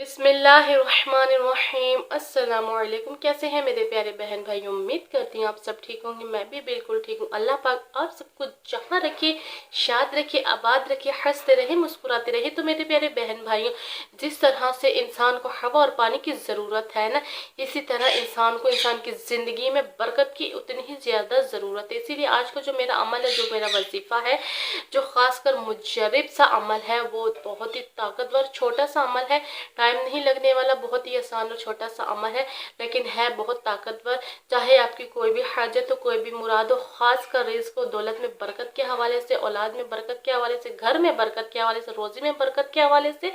बिस्मिल्लाहिर्रहमानिर्रहीम। अस्सलामुअलैकुम। कैसे हैं मेरे प्यारे बहन भाई? उम्मीद करती हूँ आप सब ठीक होंगे। मैं भी बिल्कुल ठीक हूँ। अल्लाह पाक आप सबको जहाँ रखे, शाद रखे, आबाद रखे, हंसते रहे, मुस्कुराते रहे। तो मेरे प्यारे बहन भाइयों, जिस तरह से इंसान को हवा और पानी की ज़रूरत है ना, इसी तरह इंसान को इंसान की ज़िंदगी में बरकत की उतनी ही ज़्यादा ज़रूरत है। इसीलिए आज का जो मेरा अमल है, जो मेरा वजीफ़ा है, जो ख़ासकर मुजरब सा अमल है, वो बहुत ही ताकतवर छोटा सा अमल है। टाइम नहीं लगने वाला, बहुत ही आसान और छोटा सा अमल है, लेकिन है बहुत ताकतवर। चाहे आपकी कोई भी हाजत हो, कोई भी मुराद हो, खास कर रिज़्क़ को दौलत में बरकत के हवाले से, औलाद में बरकत के हवाले से, घर में बरकत के हवाले से, रोज़ी में बरकत के हवाले से,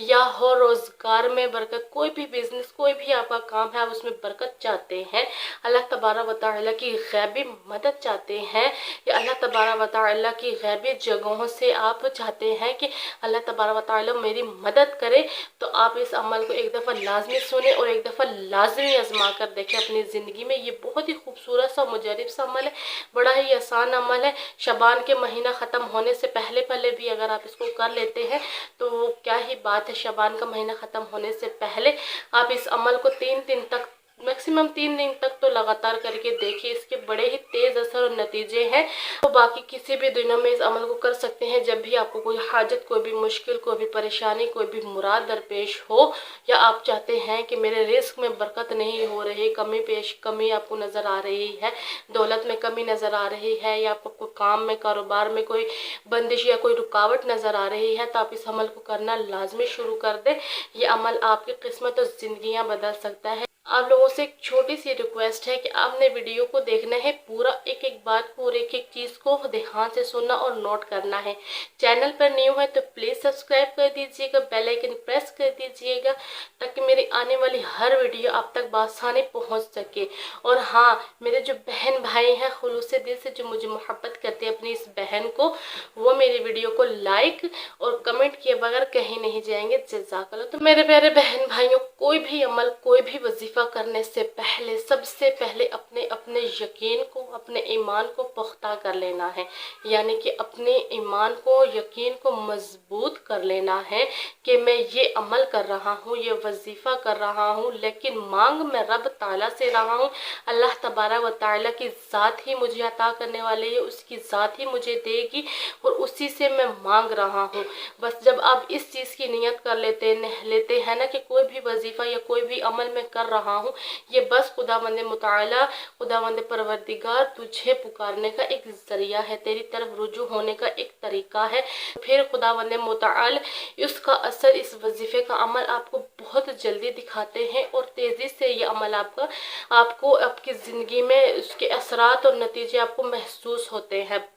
या हो रोज़गार में बरकत, कोई भी बिजनेस, कोई भी आपका काम है, आप उसमें बरकत चाहते हैं, अल्लाह तबारक व तआला की गैबी मदद चाहते हैं, या अल्लाह तबारक व तआला की गैबी जगहों से आप चाहते हैं कि अल्लाह तबारक व तआला मेरी मदद करे, तो आप इस अमल को एक दफ़ा लाजमी सुने और एक दफ़ा लाजमी आजमा कर देखें अपनी ज़िंदगी में। ये बहुत ही खूबसूरत सा मुजरब सा अमल है, बड़ा ही आसान अमल है। शबान के महीना ख़त्म होने से पहले पहले भी अगर आप इसको कर लेते हैं तो वो क्या ही बात है। शबान का महीना ख़त्म होने से पहले आप इस अमल को 3 दिन तक, मैक्सिमम 3 दिन तक तो लगातार करके देखिए। इसके बड़े ही तेज़ असर और नतीजे हैं। तो बाकी किसी भी दिनों में इस अमल को कर सकते हैं, जब भी आपको कोई हाजत, कोई भी मुश्किल, कोई भी परेशानी, कोई भी मुराद दरपेश हो, या आप चाहते हैं कि मेरे रिस्क में बरकत नहीं हो रही, कमी आपको नज़र आ रही है, दौलत में कमी नज़र आ रही है, या आपको कोई काम में, कारोबार में कोई बंदिश या कोई रुकावट नज़र आ रही है, तो आप इस अमल को करना लाजमी शुरू कर दें। ये अमल आपकी किस्मत और ज़िंदगियाँ बदल सकता है। आप लोगों से एक छोटी सी रिक्वेस्ट है कि आपने वीडियो को देखना है पूरा, एक एक बात को और एक एक चीज़ को ध्यान से सुनना और नोट करना है। चैनल पर न्यू है तो प्लीज़ सब्सक्राइब कर दीजिएगा, बेल आइकन प्रेस कर दीजिएगा, ताकि मेरी आने वाली हर वीडियो आप तक बआसानी पहुंच सके। और हाँ, मेरे जो बहन भाई हैं खुलूस दिल से जो मुझे मोहब्बत करते हैं अपनी इस बहन को, वो मेरी वीडियो को लाइक और कमेंट किए बगैर कहीं नहीं जाएंगे। जज़ाकल्लाह। तो मेरे प्यारे बहन भाइयों, कोई भी अमल, कोई भी वजीफा करने से पहले सबसे पहले अपने अपने यकीन को, अपने ईमान को पुख्ता कर लेना है। यानी कि अपने ईमान को, यकीन को मजबूत कर लेना है कि मैं ये अमल कर रहा हूँ, ये वजीफ़ा कर रहा हूँ, लेकिन मांग मैं रब ताला से रहा हूँ। अल्लाह तबारक व तआला की ज़ात ही मुझे अता करने वाली है, उसकी ज़ात ही मुझे देगी और उसी से मैं मांग रहा हूँ। बस जब आप इस चीज़ की नियत कर लेते हैं ना कि कोई भी वजीफ़ा या कोई भी अमल मैं कर रहा हूँ, ये बस खुदावंद मुताला, खुदावंद परवरदिगार तुझे पुकारने का एक ज़रिया है, तेरी तरफ रुजू होने का एक तरीका है। फिर खुदावंद मुताल उसका असर, इस वजीफ़े का अमल आपको बहुत जल्दी दिखाते हैं और तेज़ी से ये अमल आपको आपकी ज़िंदगी में उसके असरात और नतीजे आपको महसूस होते हैं।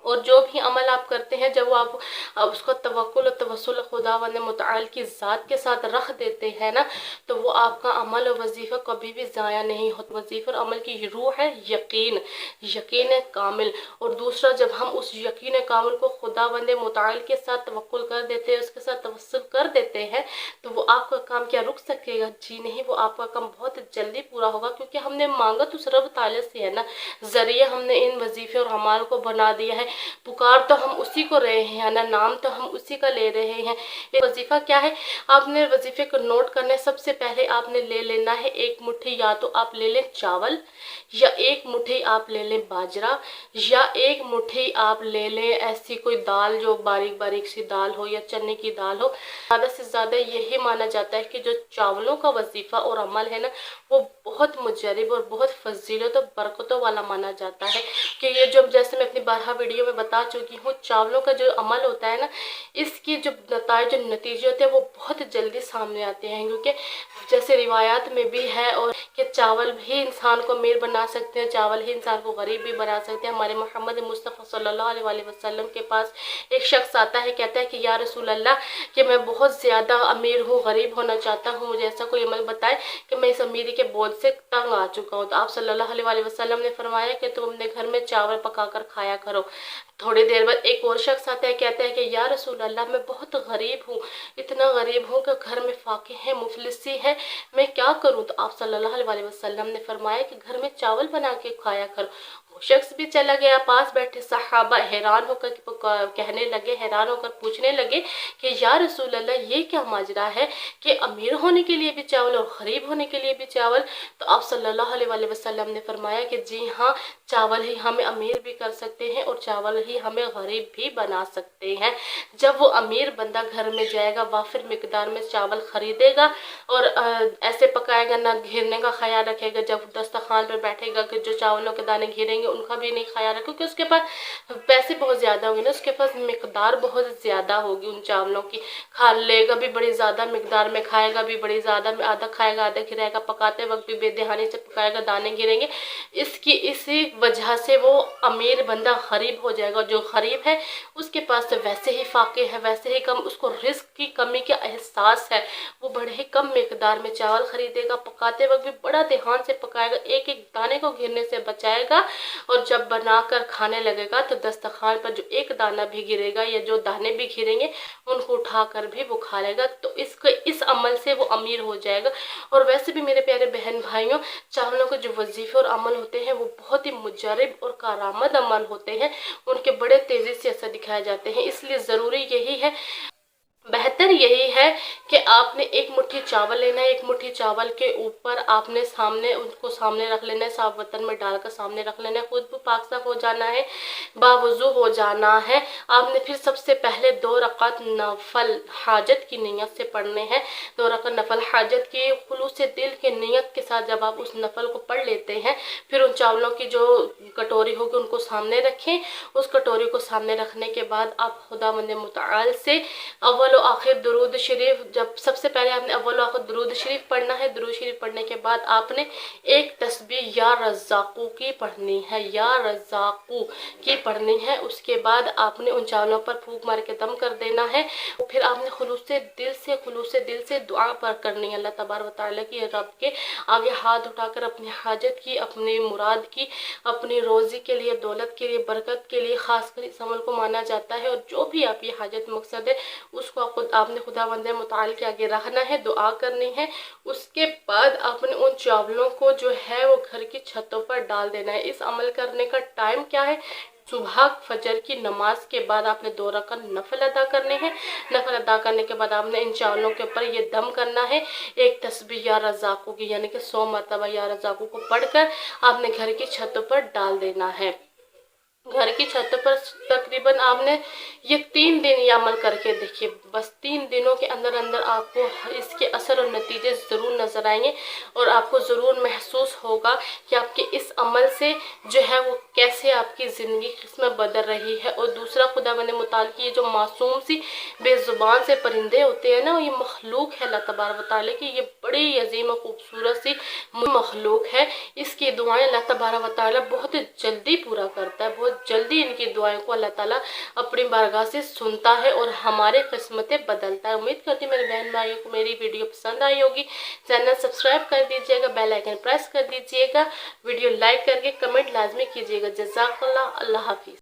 और जो भी अमल आप करते हैं, जब आप उसका तवक्कुल और तवस्सुल खुदावंद मुताल की ज़ात के साथ रख देते हैं ना, तो वो आपका अमल और वजीफ़ा कभी भी ज़ाया नहीं होता। वजीफ़ा और अमल की रूह है यकीन, यकीन कामिल। और दूसरा, जब हम उस यकीन कामिल को खुदावंद मुताल के साथ तवक्कुल कर देते हैं, उसके साथ तवस्सुल कर देते हैं, तो वो आपका काम क्या रुक सकेगा? जी नहीं, वो आपका काम बहुत जल्दी पूरा होगा, क्योंकि हमने मांगा तो उस रब ताला से है ना, ज़रिए हमने इन वजीफ़े और अमाल को बना दिया है। पुकार तो हम उसी को रहे हैं ना, नाम तो हम उसी का ले रहे हैं। वजीफ़ा क्या है? आपने वजीफ़े को नोट करना है। सबसे पहले आपने ले लेना है एक मुट्ठी, या तो आप ले लें चावल, या एक मुट्ठी आप ले लें बाजरा, या एक मुट्ठी आप ले लें ऐसी कोई दाल जो बारीक बारीक सी दाल हो, या चने की दाल हो। ज़्यादा से ज़्यादा यही माना जाता है कि जो चावलों का वजीफ़ा और अमल है ना, वो बहुत मुजरब और बहुत फजीलत और बरकतों वाला माना जाता है। कि ये जो, जैसे मैं अपनी बारहा वीडियो में बता चुकी हूँ, चावलों का जो अमल होता है ना, इसकी जो जो नतीजे होते हैं वो बहुत जल्दी सामने आते हैं। क्योंकि जैसे रिवायात में भी है और कि चावल भी इंसान को अमीर बना सकते हैं, चावल ही इंसान को गरीब भी बना सकते हैं। हमारे मोहम्मद मुस्तफ़ा सल्लल्लाहु अलैहि वसल्लम के पास एक शख्स आता है, कहता है कि या रसूल अल्लाह, कि मैं बहुत ज़्यादा अमीर हूँ, गरीब होना चाहता हूँ, मुझे ऐसा कोई अमल बताए कि मैं इस अमीरी के बोझ से तंग आ चुका हूँ। तो आप सल्लल्लाहु अलैहि वसल्लम ने फरमाया कि तुम अपने घर में चावल पकाकर खाया करो। थोड़ी देर बाद एक और शख्स आता है, कहता है कि या रसूल अल्लाह, मैं बहुत गरीब हूँ, इतना गरीब हूँ कि घर में फाके हैं, मुफलिसी है, मैं क्या करूँ? तो आप सल्लल्लाहु अलैहि वसल्लम ने फरमाया कि घर में चावल बना के खाया करो। शख्स भी चला गया। पास बैठे सहाबा हैरान होकर कहने लगे, हैरान होकर पूछने लगे कि या रसूल अल्लाह, ये क्या माजरा है कि अमीर होने के लिए भी चावल और गरीब होने के लिए भी चावल? तो आप सल्लल्लाहु अलैहि वसल्लम ने फरमाया कि जी हाँ, चावल ही हमें अमीर भी कर सकते हैं और चावल ही हमें गरीब भी बना सकते हैं। जब वो अमीर बंदा घर में जाएगा, वाफिर मिकदार में चावल खरीदेगा और ऐसे पकाएगा, ना घिरने का ख्याल रखेगा। जब दस्तरखान पर बैठेगा कि जो चावलों के दाने घिरेंगे उनका भी नहीं ख्याल रखेगा, क्योंकि उसके पास पैसे बहुत ज़्यादा होंगे ना, उसके पास मिकदार बहुत ज़्यादा होगी उन चावलों की। खा लेगा भी बड़ी ज़्यादा मिकदार में, खाएगा भी बड़ी ज़्यादा, आधा खाएगा आधा घिराएगा, पकाते वक्त भी बेदहानी से पकाएगा, दाने घिरेंगे। इसी वजह से वो अमीर बंदा गरीब हो जाएगा। जो गरीब है उसके पास तो वैसे ही फाके है, वैसे ही कम, उसको रिस्क की कमी का एहसास है, वो बड़े ही कम मिकदार में चावल खरीदेगा, पकाते वक्त भी बड़ा ध्यान से पकाएगा, एक एक दाने को गिरने से बचाएगा। और जब बनाकर खाने लगेगा तो दस्तरखान पर जो एक दाना भी गिरेगा या जो दाने भी गिरेंगे उनको उठाकर भी वो खा लेगा। तो इस अमल से वो अमीर हो जाएगा। और वैसे भी मेरे प्यारे बहन भाइयों, चावलों के जो वजीफे और अमल होते हैं वो बहुत ही मुजरब और कारामद अमल होते हैं, उनके बड़े तेज़ी से असर दिखाए जाते हैं। इसलिए ज़रूरी यही है, बेहतर यही है कि आपने एक मुट्ठी चावल लेना है, एक मुट्ठी चावल के ऊपर आपने उसको सामने रख लेना है, साफ बर्तन में डालकर सामने रख लेना है, खुद भी पाक साफ हो जाना है, बावुज़ू हो जाना है। आपने फिर सबसे पहले 2 रकात नफल हाजत की नीयत से पढ़ने हैं। 2 रकात नफल हाजत की खुलूस दिल के नीयत के साथ जब आप उस नफल को पढ़ लेते हैं, फिर उन चावलों की जो कटोरी होगी उनको सामने रखें। उस कटोरी को सामने रखने के बाद आप खुदावंद मुतआल से अव्वल और आखिर दुरूद शरीफ, जब सबसे पहले आपने अव्वल और आखिर दुरूद शरीफ पढ़ना है। दुरूद शरीफ पढ़ने के बाद आपने एक तस्बीह या रज़्ज़ाक़ू की पढ़नी है, या रज़्ज़ाक़ू की पढ़नी है। उसके बाद आपने उन चावलों पर फूंक मार के दम कर देना है। फिर आपने खुलूस दिल से दुआ पर करनी है अल्लाह तबारक व तआला की, रब के आगे हाथ उठाकर अपनी हाजत की, अपनी मुराद की, अपनी रोज़ी के लिए, दौलत के लिए, बरकत के लिए खासकर इस अमल को माना जाता है। और जो भी आपकी हाजत मकसद है उसको आपने खुदावंद मुतआल के आगे रखना है, दुआ करनी है। उसके बाद आपने उन चावलों को जो है वो घर की छतों पर डाल देना है। इस अमल करने का टाइम क्या है? सुबह फजर की नमाज के बाद आपने 2 रकात नफल अदा करने हैं। नफल अदा करने के बाद आपने इन चावलों के ऊपर ये दम करना है, एक तस्बीह या रज़्ज़ाक़ू की, यानी कि 100 मरतबा या रज़्ज़ाक़ू को पढ़कर आपने घर की छतों पर डाल देना है। घर की छतों पर तकरीबन आपने ये 3 दिन ये अमल करके देखिए। बस 3 दिनों के अंदर अंदर आपको इसके असर और नतीजे ज़रूर नज़र आएंगे और आपको ज़रूर महसूस होगा कि आपके इस अमल से जो है वो कैसे आपकी ज़िंदगी किस्मत बदल रही है। और दूसरा, खुदावंद मुतआल की ये जो मासूम सी बेज़ुबान से परिंदे होते हैं ना, ये मखलूक है अल्लाह तबारक व तआला की, ये बड़ी अजीम और खूबसूरत सी मखलूक है। इसकी दुआएं अल्लाह तबारक व तआला बहुत जल्दी पूरा करता है, बहुत जल्दी इनकी दुआओं को अल्लाह ताला अपनी बारगाह से सुनता है और हमारे किस्मतें बदलता है। उम्मीद करती हूँ मेरे बहन भाइयों को मेरी वीडियो पसंद आई होगी। चैनल सब्सक्राइब कर दीजिएगा, बेल आइकन प्रेस कर दीजिएगा, वीडियो लाइक करके कमेंट लाजमी कीजिएगा। जज़ाकल्लाह, अल्लाह हाफिज़।